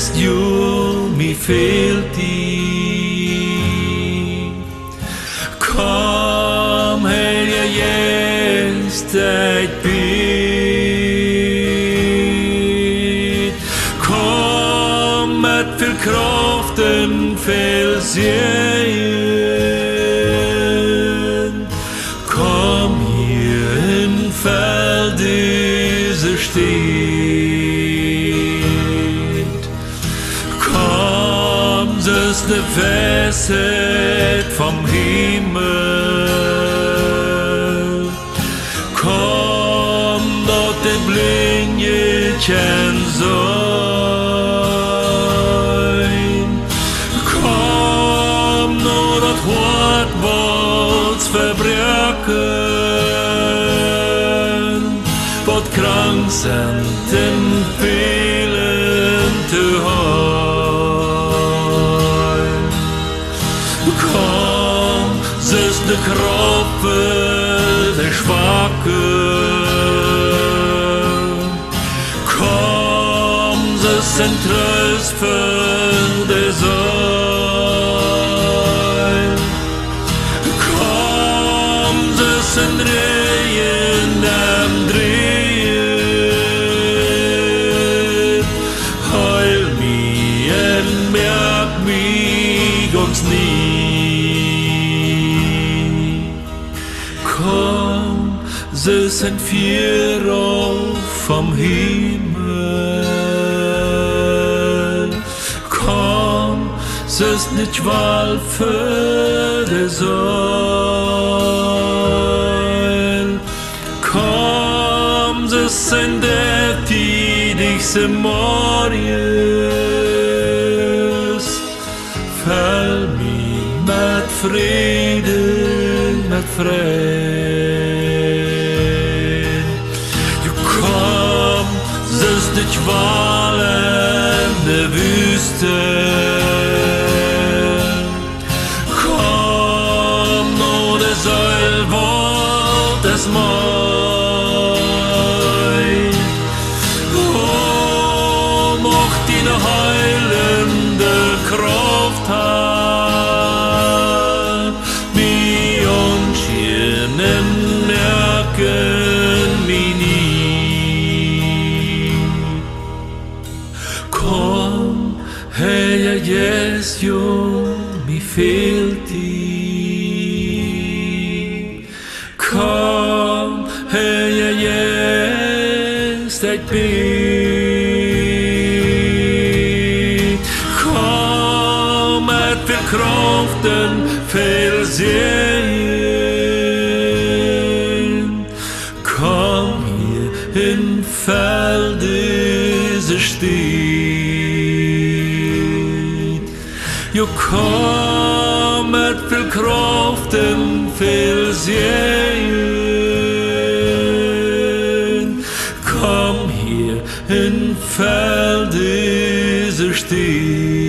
jest ju mi filti. Kom Hellige jest ett bit. Kom med till kraften fälls igen. Kom hier in Fall diese steht. Kom, es ne Weisheit vom Himmel. Kom, dort den Blingetchen sein. Kom, nur das Wort wollt's verbrechen. Wat krank sind in vielen zu heim. Kom, es ist de Kroppe, der Schwache. Kom, es ist ein Tröst für die Säule. Kom, es ist ein Drehen am Drehen. Heul mich und merk mich ganz nie. Komm, sie sind vier vom Himmel. Komm, sie ist nicht Wahl für die Säule. Komm, sie sind die dich Marius. Fall mir mit Frieden, mit Frieden. Du komm, es ist nicht Wahl in der Wüste. Komm, nur der Seilwort des Mai. Oh, mocht die heilende Kraft hat, wie uns hier merken mich nie. Komm, Herr Jesu, mir fehlt die. Komm, Herr Jesu, ich bin. Komm, mit viel Kraften versehen. Komm hier in Fall diese steht. Jo, komm mit viel Kraften versehen. Komm hier in Fall diese steht.